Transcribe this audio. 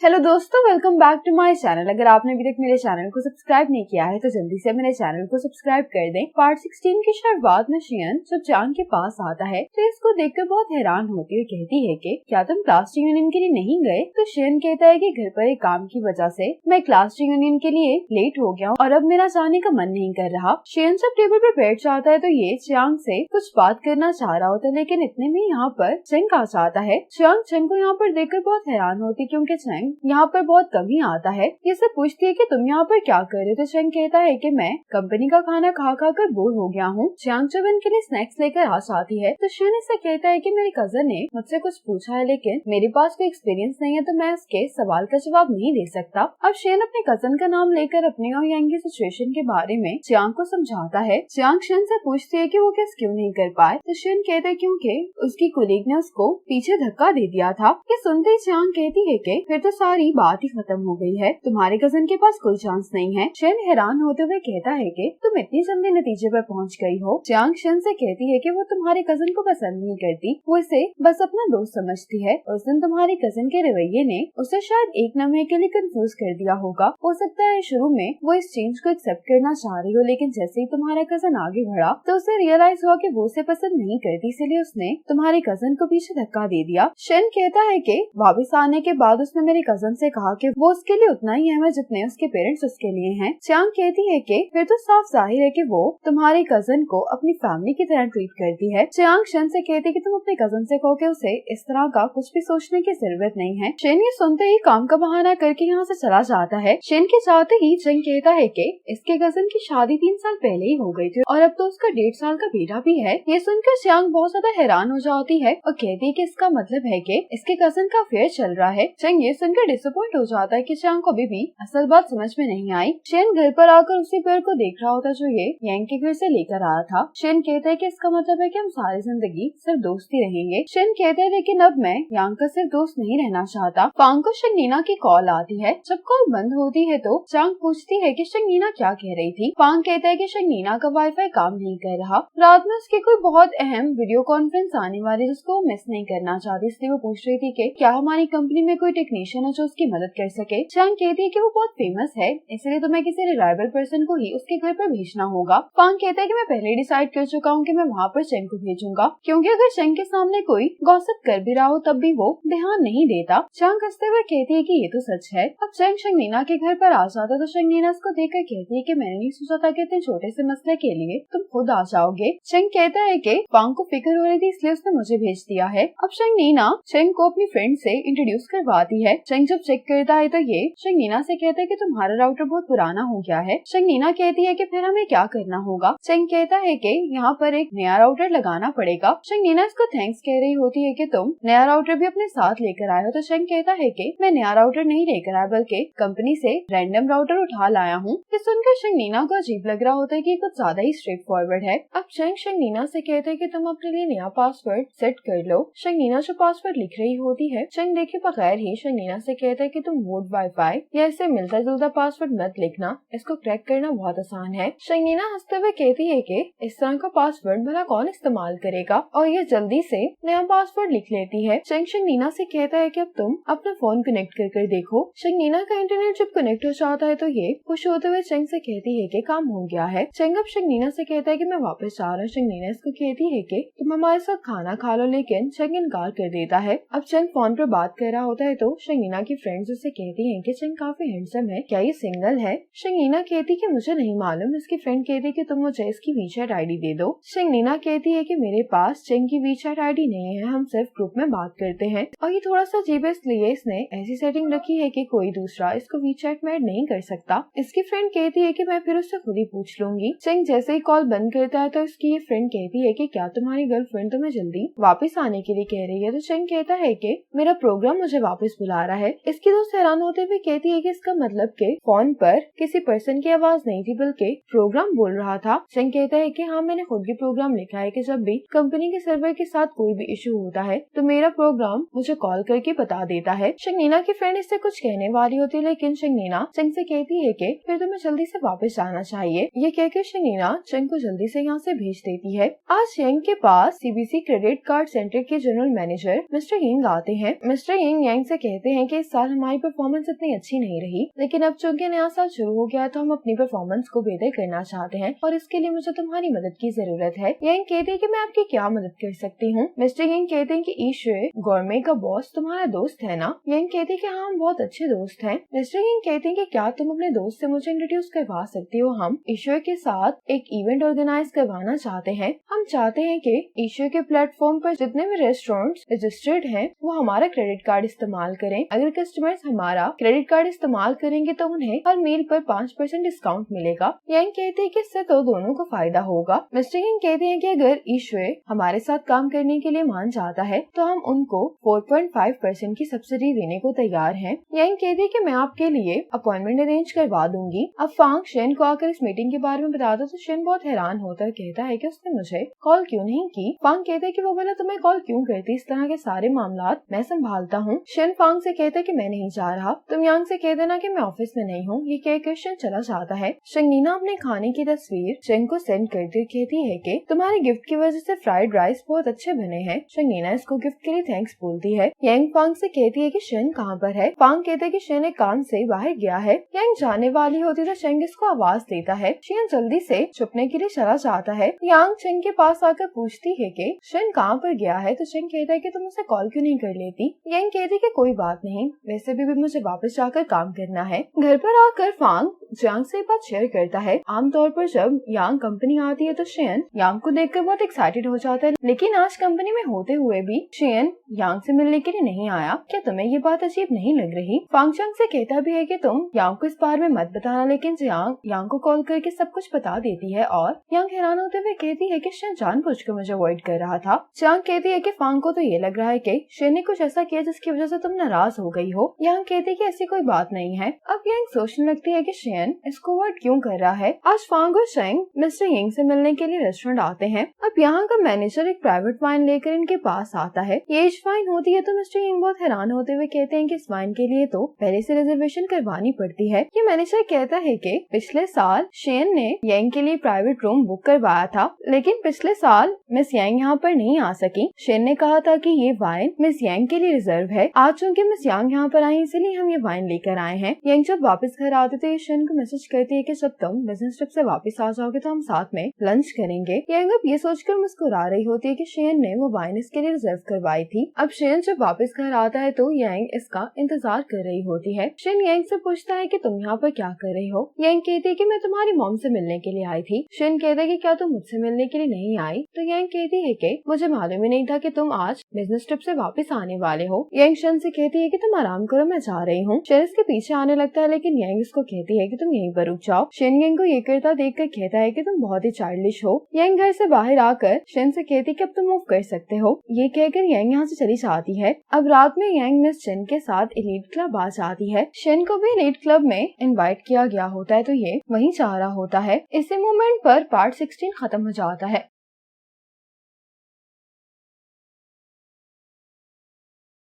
Hello दोस्तों, welcome back to my channel. अगर आपने अभी तक मेरे चैनल को सब्सक्राइब नहीं किया है तो जल्दी से मेरे चैनल को सब्सक्राइब कर दें। पार्ट 16 की शुरुआत में शियन जब चांग के पास आता है तो इसको देखकर बहुत हैरान होती हुई कहती है कि क्या तुम क्लास यूनियन के लिए नहीं गए? तो शियन कहता है कि घर पर एक काम की वजह से मैं क्लास यूनियन के लिए लेट हो गया हूँ और अब मेरा जाने का मन नहीं कर रहा। शियन जब टेबल पर बैठ जाता है तो ये चांग से कुछ बात करना चाह रहा होता है, लेकिन इतने में यहाँ पर चेंग आ जाता है। चांग को यहाँ पर देखकर बहुत हैरान होती है क्योंकि चेंग यहाँ पर बहुत कम ही आता है। ये सब पूछती है कि तुम यहाँ पर क्या कर रहे हो? तो चेंग कहता है कि मैं कंपनी का खाना खा खा कर बोर हो गया हूँ। चांग जब इनके लिए स्नैक्स लेकर आ जाती है तो शियन इससे कहता है कि मेरे कजन ने मुझसे कुछ पूछा है, लेकिन मेरे पास कोई एक्सपीरियंस नहीं है तो मैं इसके सवाल का जवाब नहीं दे सकता। अब शियन अपने कजन का नाम लेकर अपनी और यांग की सिचुएशन के बारे में चांग को समझाता है। चांग शियन से पूछती है कि वो किस क्यों नहीं कर पाए, तो शियन कहता है क्योंकि उसकी कोलीग ने उसको पीछे धक्का दे दिया था। ये सुनते ही चांग कहती है कि फिर तो सारी बात ही खत्म हो गई है, तुम्हारे कजन के पास कोई चांस नहीं है। शियन हैरान होते हुए कहता है कि तुम इतनी जल्दी नतीजे पर पहुंच गई हो। चांग शियन से कहती है कि वो तुम्हारे कजन को पसंद नहीं करती, वो इसे बस अपना दोस्त समझती है। उस दिन तुम्हारे कजन के रवैये ने उसे शायद एक लम्हे के लिए कंफ्यूज कर दिया होगा। हो सकता है शुरू में वो इस चेंज को एक्सेप्ट करना चाह रही हो, लेकिन जैसे ही तुम्हारा कजन आगे बढ़ा तो उसे रियलाइज हुआ कि वो उसे पसंद नहीं करती, इसलिए उसने तुम्हारे कजन को पीछे धक्का दे दिया। शियन कहता है कि वापस आने के बाद उसने मेरे कजन से कहा कि वो उसके लिए उतना ही अहम है जितने उसके पेरेंट्स उसके लिए हैं। चांग कहती है कि फिर तो साफ जाहिर है कि वो तुम्हारे कजन को अपनी फैमिली की तरह ट्रीट करती है। चांग शियन से कहती है कि तुम अपने कजन से कहो कि उसे इस तरह का कुछ भी सोचने की जरूरत नहीं है। शियन ये सुनते ही काम का बहाना करके यहाँ से चला जाता है। शियन के जाते ही चांग कहता है कि इसके कजन की शादी 3 साल पहले ही हो गई थी और अब तो उसका 1.5 साल का बेटा भी है। ये सुनकर चांग बहुत ज्यादा हैरान हो जाती है और कहती है कि इसका मतलब है कि इसके कजन का अफेयर चल रहा है। चांग ये सुनकर डिसअपॉइंट हो जाता है कि चांग को अभी भी असल बात समझ में नहीं आई। शियन घर पर आकर उसी पेड़ को देख रहा होता जो ये यांग के घर से लेकर आया था। शियन कहता है कि इसका मतलब है कि हम सारी जिंदगी सिर्फ दोस्त ही रहेंगे। शियन कहते हैं लेकिन अब मैं यांग का सिर्फ दोस्त नहीं रहना चाहता। पांग को शंगनीना की कॉल आती है। जब कॉल बंद होती है तो चांग पूछती है कि शंगनीना क्या कह रही थी। पांग कहता है कि शंगनीना का वाईफाई काम नहीं कर रहा। रात में उसकी कोई बहुत अहम वीडियो कॉन्फ्रेंस आने वाली जिसको मिस नहीं करना चाहती, इसलिए वो पूछ रही थी कि क्या हमारी कंपनी में कोई टेक्नीशियन है जो उसकी मदद कर सके। चांग कहती है कि वो बहुत फेमस है, इसलिए तुम्हें किसी रिलायबल पर्सन को ही उसके घर पर भेजना होगा। पांग कहता है कि मैं पहले डिसाइड कर चुका हूँ कि मैं वहाँ पर चेंग को भेजूंगा, क्योंकि अगर चेंग के सामने कोई गॉसिप कर भी रहा हो तब भी वो ध्यान नहीं देता। चांग हंसते हुए कहती है कि ये तो सच है। अब चेंग शंगनीना के घर पर आ जाता तो शंगनीना उसको देखकर कहती है कि मैंने नहीं सोचा था कि इतने छोटे से मसले के लिए तुम खुद आ जाओगे। चेंग कहता है कि पांग को फिक्र हो रही थी इसलिए उसने मुझे भेज दिया है। अब शंगनीना चेंग को अपनी फ्रेंड से इंट्रोड्यूस करवाती है। चेंग जब चेक करता है तो ये शंगनीना से कहता है कि तुम्हारा राउटर बहुत पुराना हो गया है। शंगनीना कहती है कि फिर हमें क्या करना होगा। चेंग कहता है कि यहाँ पर एक नया राउटर लगाना पड़ेगा। शंगनीना इसको थैंक्स कह रही होती है कि तुम नया राउटर भी अपने साथ लेकर आए हो। तो चेंग कहता है कि मैं नया राउटर नहीं लेकर आया बल्कि कंपनी से रैंडम राउटर उठा लाया हूँ। ये सुनकर शंगनीना को अजीब लग रहा होता है कि कुछ ज्यादा ही स्ट्रेट फॉरवर्ड है। अब चेंग शंगनीना से कहते हैं कि तुम अपने लिए नया पासवर्ड सेट कर लो। शंगनीना जो पासवर्ड लिख रही होती है, चेंग देखे बगैर ही शंगनीना से कहता है कि तुम वोट वाईफाई या इससे मिलता जुलता पासवर्ड मत लिखना, इसको क्रैक करना बहुत आसान है। शंगनीना हंसते हुए कहती है कि इस तरह का पासवर्ड भला कौन इस्तेमाल करेगा, और ये जल्दी से नया पासवर्ड लिख लेती है। चेंग शंगनीना से कहता है कि अब तुम अपना फोन कनेक्ट कर देखो। शंगनीना का इंटरनेट जब कनेक्ट हो जाता है तो ये खुश होते हुए चेंग से कहती है कि काम हो गया है। चेंग अब शंगनीना से कहता है कि मैं वापस जा रहा हूँ। शंगनीना इसको कहती है कि तुम हमारे साथ खाना खा लो, लेकिन चेंग इनकार कर देता है। अब चेंग फोन पर बात कर रहा होता है तो शंगनीना की फ्रेंड्स उससे कहती हैं कि चेंग काफी हैंडसम है, क्या ये सिंगल है? शंगनीना कहती कि मुझे नहीं मालूम। इसकी फ्रेंड कहती कि तुम मुझे इसकी वीचैट आईडी दे दो। शंगनीना कहती है कि मेरे पास चेंग की वीचैट आईडी नहीं है, हम सिर्फ ग्रुप में बात करते हैं, और ये थोड़ा सा अजीब है इसलिए इसने ऐसी सेटिंग रखी है कि कोई दूसरा इसको वीचैट में ऐड नहीं कर सकता। इसकी फ्रेंड कहती है कि मैं फिर उससे खुद ही पूछ लूंगी। चेंग जैसे ही कॉल बंद करता है तो इसकी ये फ्रेंड कहती है कि क्या तुम्हारी गर्लफ्रेंड तुम्हें जल्दी वापस आने के लिए कह रही है? तो चेंग कहता है कि मेरा प्रोग्राम मुझे वापस बुला रहा है। इसकी दोस्त हैरान होते हुए कहती है कि इसका मतलब के फोन पर किसी पर्सन की आवाज नहीं थी बल्कि प्रोग्राम बोल रहा था। चेंग कहता है कि हाँ, मैंने खुद भी प्रोग्राम लिखा है कि जब भी कंपनी के सर्वर के साथ कोई भी इशू होता है तो मेरा प्रोग्राम मुझे कॉल करके बता देता है। शंगनीना की फ्रेंड इससे कुछ कहने वाली होती है, लेकिन शंगनीना चेंग से कहती है कि फिर तुम्हें जल्दी से वापस जाना चाहिए। ये कहकर शंगनीना चेंग को जल्दी से यहाँ से भेज देती है। आज चेंग के पास सीबीसी क्रेडिट कार्ड सेंटर के जनरल मैनेजर मिस्टर यिंग आते हैं। मिस्टर यिंग यांग से कहते हैं कि इस साल हमारी परफॉर्मेंस इतनी अच्छी नहीं रही, लेकिन अब चूंकि नया साल शुरू हो गया है तो हम अपनी परफॉर्मेंस को बेहतर करना चाहते हैं और इसके लिए मुझे तुम्हारी मदद की जरूरत है। यंग कहते हैं कि मैं आपकी क्या मदद कर सकती हूँ। मिस्टर यंग कहते हैं कि ईश्वर गौरमे का बॉस तुम्हारा दोस्त है ना। यंग कहते हैं कि हाँ, हम बहुत अच्छे दोस्त हैं। मिस्टर यंग कहते हैं कि क्या तुम अपने दोस्त से मुझे इंट्रोड्यूस करवा सकती हो। हम ईश्वर के साथ एक इवेंट ऑर्गेनाइज करवाना चाहते हैं। हम चाहते हैं कि ईश्वर के प्लेटफॉर्म पर जितने भी रेस्टोरेंट्स रजिस्टर्ड हैं वो हमारा क्रेडिट कार्ड इस्तेमाल करें। अगर कस्टमर्स हमारा क्रेडिट कार्ड इस्तेमाल करेंगे तो उन्हें हर मील पर 5% डिस्काउंट मिलेगा। यंग कहते हैं कि इससे तो दोनों को फायदा होगा। मिस्टर यंग कहते हैं कि अगर ईश्वर हमारे साथ काम करने के लिए मान जाता है तो हम उनको 4.5% की सब्सिडी देने को तैयार हैं। यंग कहते हैं कि मैं आपके लिए अपॉइंटमेंट अरेंज करवा दूंगी। अब फांग शेन को आकर इस मीटिंग के बारे में बताता तो शेन बहुत हैरान होता है, कहता है कि उसने मुझे कॉल क्यों नहीं की। फांग कहता है कि वो बोला तुम्हें कॉल क्यों करती, इस तरह के सारे मामला मैं संभालता हूँ। शेन फांग से कहता है कि मैं नहीं जा रहा, तुम यांग से कह देना कि मैं ऑफिस में नहीं हूँ। ये कहकर शेन चला जाता है। शंगीना अपने खाने की तस्वीर शेन को सेंड करती कहती है कि तुम्हारे गिफ्ट की वजह से फ्राइड राइस बहुत अच्छे बने हैं। शंगीना इसको गिफ्ट के लिए थैंक्स बोलती है। यांग फांग से कहती है कि शेन कहाँ पर है। फांग कहता है कि शेन एक काम से बाहर गया है। यांग जाने वाली होती तो शेन इसको आवाज देता है। शेन जल्दी से छुपने के लिए चला जाता है। यांग शेन के पास आकर पूछती है कि शेन कहाँ पर गया है तो शेन कहता है कि तुम उसे कॉल क्यों नहीं कर लेती। यांग कहती है कि कोई बात नहीं, वैसे भी मुझे वापस जाकर काम करना है। घर पर आकर फांग यांग से बात शेयर करता है। आमतौर पर जब यांग कंपनी आती है तो शेन यांग को देखकर बहुत एक्साइटेड हो जाता है, लेकिन आज कंपनी में होते हुए भी शेन यांग से मिलने के लिए नहीं आया। क्या तुम्हें ये बात अजीब नहीं लग रही? फांग यांग से कहता भी है कि तुम यांग को इस बारे में मत बताना, लेकिन यांग को कॉल करके सब कुछ बता देती है और यांग हैरान होते हुए कहती है कि शेन जानबूझकर मुझे अवॉइड कर रहा था। यांग कहती है कि फांग को तो ये लग रहा है कि शेन ने कुछ ऐसा किया जिसकी वजह से तुम नाराज हो गई हो। यांग कहती है कि ऐसी कोई बात नहीं है। अब यांग सोचने लगती है कि शेन इसको अवॉइड क्यों कर रहा है। आज फांग और शेन मिस्टर यंग से मिलने के लिए रेस्टोरेंट आते हैं। अब यहाँ का मैनेजर एक प्राइवेट वाइन लेकर इनके पास आता है। ये एज वाइन होती है तो मिस्टर यंग बहुत हैरान होते हुए कहते हैं कि इस वाइन के लिए तो पहले से रिजर्वेशन करवानी पड़ती है। ये मैनेजर कहता है कि पिछले साल शेन ने यंग के लिए प्राइवेट रूम बुक करवाया था, लेकिन पिछले साल मिस यंग यहाँ पर नहीं आ सकी। शेन ने कहा था कि ये वाइन मिस यंग के लिए रिजर्व है। आज चूंकि मिस यंग यहाँ पर आई इसलिए हम ये वाइन लेकर आए हैं। यंग जब वापस घर आते तो ये शेन को मैसेज करती है कि जब तुम बिजनेस ट्रिप से वापस आ जाओगे तो हम साथ में लंच करेंगे। यंग अब ये सोचकर मुस्कुरा रही होती है कि शेन ने वो वाइन इसके लिए रिजर्व करवाई थी। अब शेन जब वापस घर आता है तो यंग इसका इंतजार कर रही होती है। शेन यंग से पूछता है कि तुम यहाँ पर क्या कर रही हो। यंग कहती है कि मैं तुम्हारी मॉम से मिलने के लिए आई थी। शेन कहता है कि क्या तुम मुझसे मिलने के लिए नहीं आई। तो यंग कहती है कि मुझे मालूम ही नहीं था कि तुम आज बिजनेस ट्रिप से वापस आने वाले हो। यंग शेन से कहती है कि तुम आराम करो, मैं जा रही हूँ। शेन इसके पीछे आने लगता है, लेकिन यंग इसको कहती है कि तुम यहीं पर रुक जाओ। शेन यंग को ये करता देखकर कहता है कि तुम बहुत ही चाइल्डिश हो। यंग घर से बाहर आकर शेन से कहती कि अब तुम मूव कर सकते हो। ये कहकर यंग यहाँ से चली जाती है। अब रात में यंग मिस शेन के साथ एलीट क्लब आ जाती है। शेन को भी एलीट क्लब में इनवाइट किया गया होता है तो ये वहीं जा रहा होता है। इसी मोमेंट पर पार्ट 16 खत्म हो जाता है।